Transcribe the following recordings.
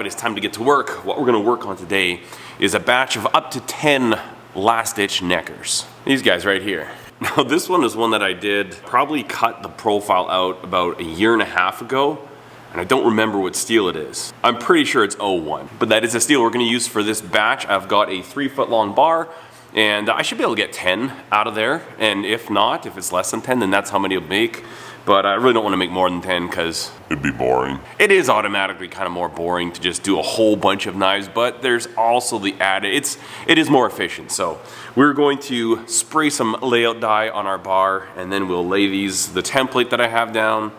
But it's time to get to work. What we're gonna work on today is a batch of up to 10 last ditch neckers. These guys right here. Now this one is one that I did, probably cut the profile out about a year and a half ago, and I don't remember what steel it is. I'm pretty sure it's 01, but that is the steel we're gonna use for this batch. I've got a 3-foot long bar, and I should be able to get 10 out of there, and if not, if it's less than 10, then that's how many it'll make. But I really don't want to make more than 10 because it'd be boring. It is automatically kind of more boring to just do a whole bunch of knives, but there's also the added, it is more efficient. So we're going to spray some layout dye on our bar, and then we'll lay the template that I have down,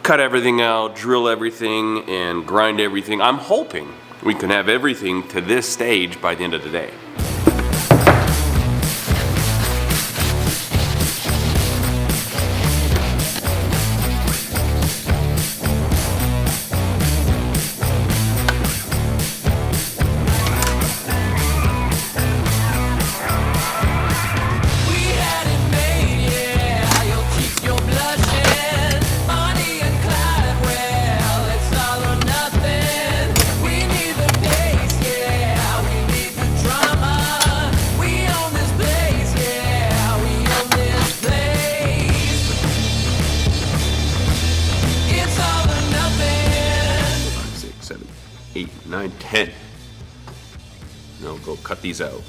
cut everything out, drill everything, and grind everything. I'm hoping we can have everything to this stage by the end of the day. Eight, 9, 10. Now go cut these out.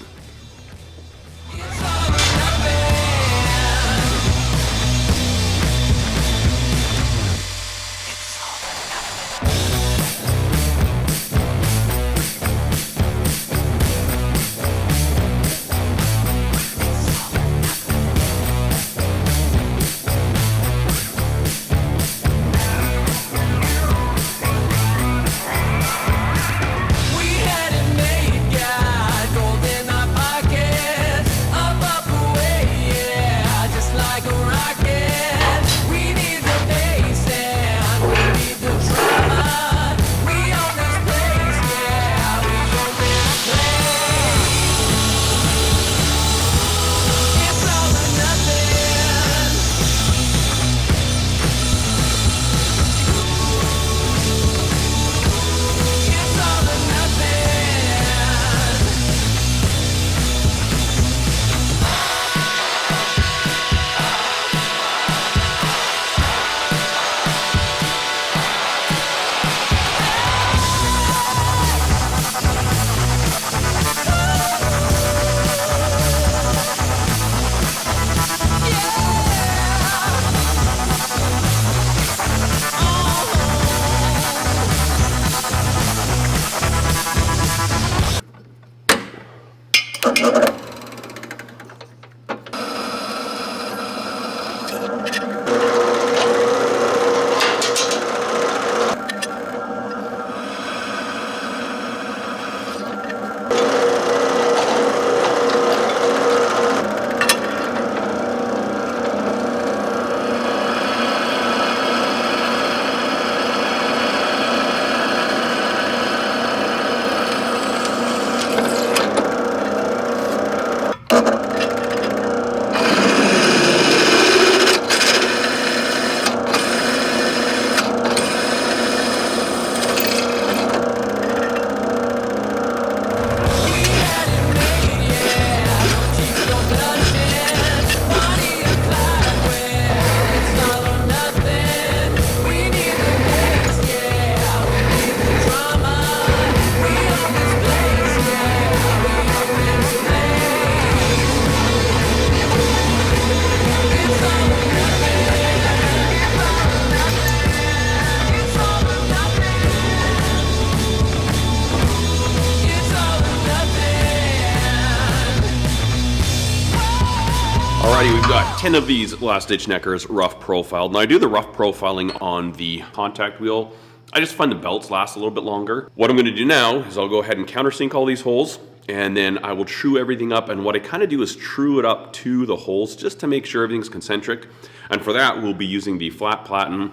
Alrighty, we've got 10 of these last ditch neckers rough profiled. Now I do the rough profiling on the contact wheel. I just find the belts last a little bit longer. What I'm gonna do now is I'll go ahead and countersink all these holes, and then I will true everything up. And what I kind of do is true it up to the holes just to make sure everything's concentric. And for that, we'll be using the flat platen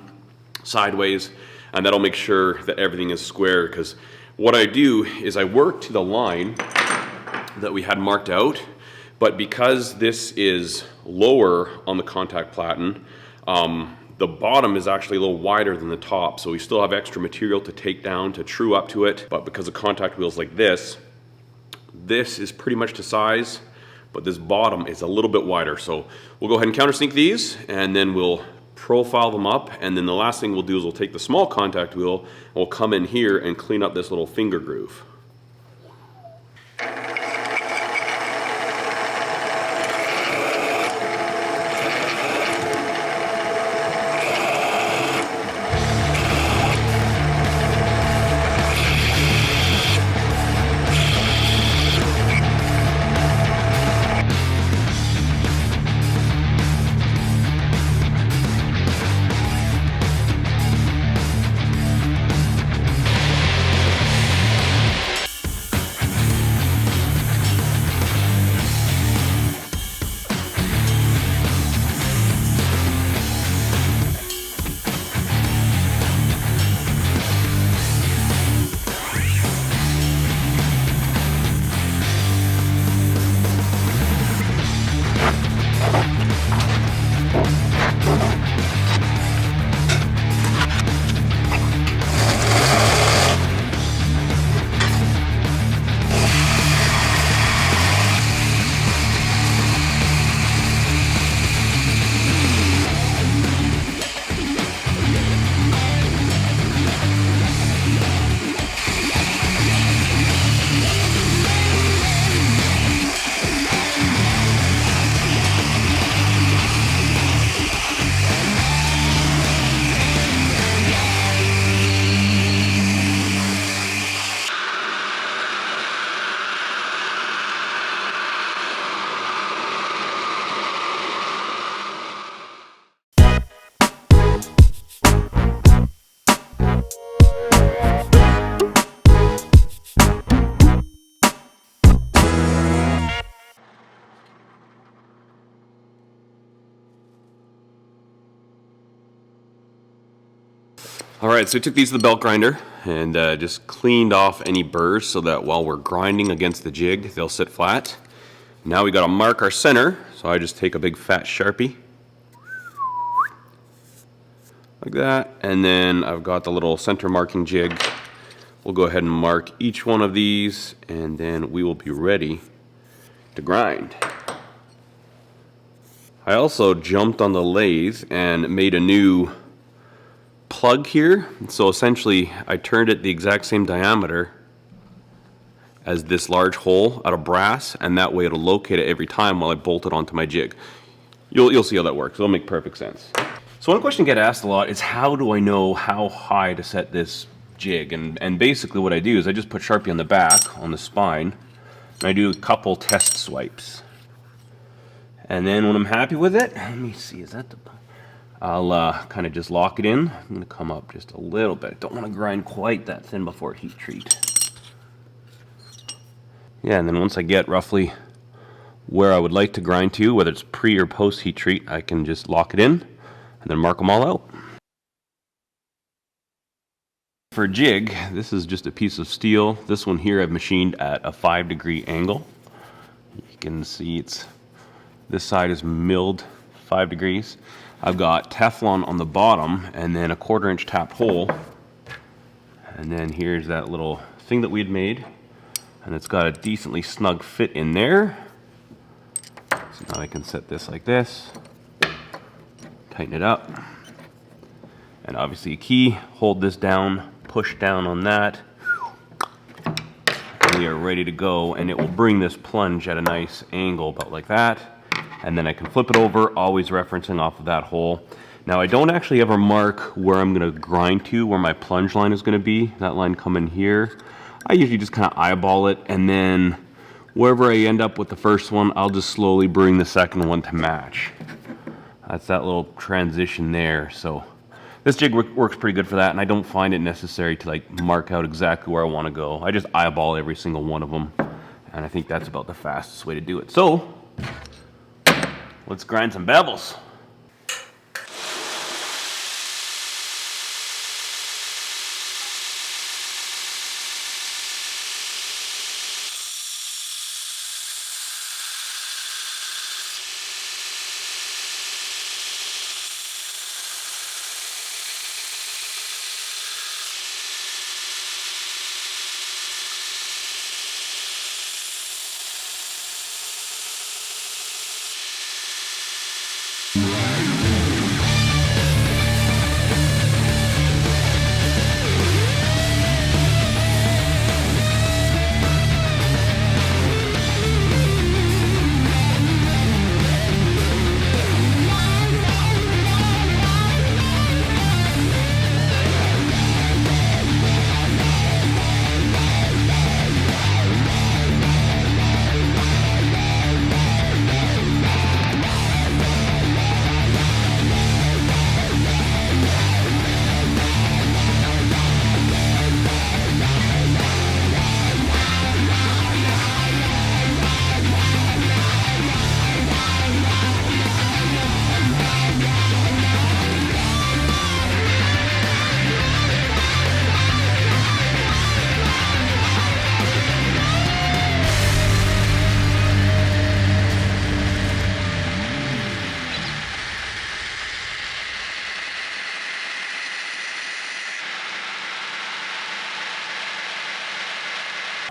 sideways, and that'll make sure that everything is square, because what I do is I work to the line that we had marked out, but because this is lower on the contact platen, The bottom is actually a little wider than the top, so we still have extra material to take down to true up to it, but because of contact wheels like this is pretty much to size, but this bottom is a little bit wider. So we'll go ahead and countersink these, and then we'll profile them up, and then the last thing we'll do is we'll take the small contact wheel and we'll come in here and clean up this little finger groove. Alright, so we took these to the belt grinder and just cleaned off any burrs so that while we're grinding against the jig, they'll sit flat. Now we got to mark our center, so I just take a big fat Sharpie, like that, and then I've got the little center marking jig. We'll go ahead and mark each one of these, and then we will be ready to grind. I also jumped on the lathe and made a new plug here. So essentially I turned it the exact same diameter as this large hole out of brass, and that way it'll locate it every time while I bolt it onto my jig. You'll see how that works. It'll make perfect sense. So one question I get asked a lot is, how do I know how high to set this jig? And basically what I do is I just put Sharpie on the back, on the spine, and I do a couple test swipes. And then when I'm happy with it, let me see, is that the... I'll kind of just lock it in. I'm going to come up just a little bit. Don't want to grind quite that thin before heat treat. Yeah, and then once I get roughly where I would like to grind to, whether it's pre or post heat treat, I can just lock it in and then mark them all out. For a jig, this is just a piece of steel. This one here I've machined at a 5-degree angle. You can see this side is milled 5 degrees. I've got Teflon on the bottom and then a 1/4-inch tapped hole. And then here's that little thing that we had made. And it's got a decently snug fit in there. So now I can set this like this. Tighten it up. And obviously a key, hold this down, push down on that. And we are ready to go, and it will bring this plunge at a nice angle about like that. And then I can flip it over, always referencing off of that hole. Now I don't actually ever mark where I'm going to grind to, where my plunge line is going to be. That line coming here. I usually just kind of eyeball it, and then wherever I end up with the first one, I'll just slowly bring the second one to match. That's that little transition there. So this jig works pretty good for that, and I don't find it necessary to like mark out exactly where I want to go. I just eyeball every single one of them, and I think that's about the fastest way to do it. So let's grind some bevels.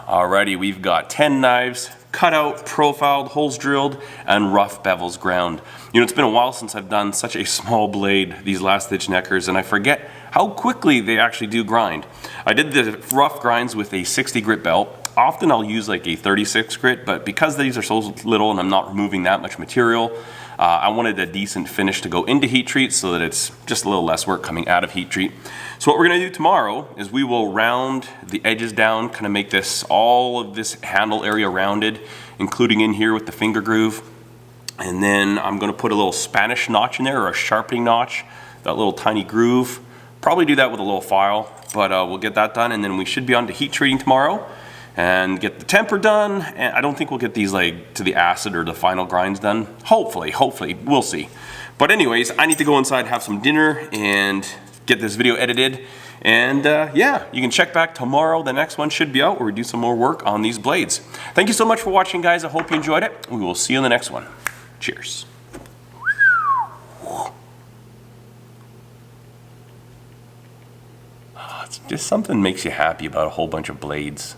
Alrighty, we've got 10 knives, cut out, profiled, holes drilled, and rough bevels ground. You know, it's been a while since I've done such a small blade, these last ditch neckers, and I forget how quickly they actually do grind. I did the rough grinds with a 60 grit belt. Often I'll use like a 36 grit, but because these are so little and I'm not removing that much material, I wanted a decent finish to go into heat treat so that it's just a little less work coming out of heat treat. So what we're gonna do tomorrow is we will round the edges down, kind of make this, all of this handle area rounded, including in here with the finger groove. And then I'm gonna put a little Spanish notch in there, or a sharpening notch, that little tiny groove. Probably do that with a little file, but we'll get that done, and then we should be on to heat treating tomorrow and get the temper done. And I don't think we'll get these like to the acid or the final grinds done. Hopefully, we'll see. But anyways, I need to go inside, have some dinner, and get this video edited. And yeah, you can check back tomorrow. The next one should be out where we do some more work on these blades. Thank you so much for watching, guys. I hope you enjoyed it. We will see you in the next one. Cheers. It's just something makes you happy about a whole bunch of blades.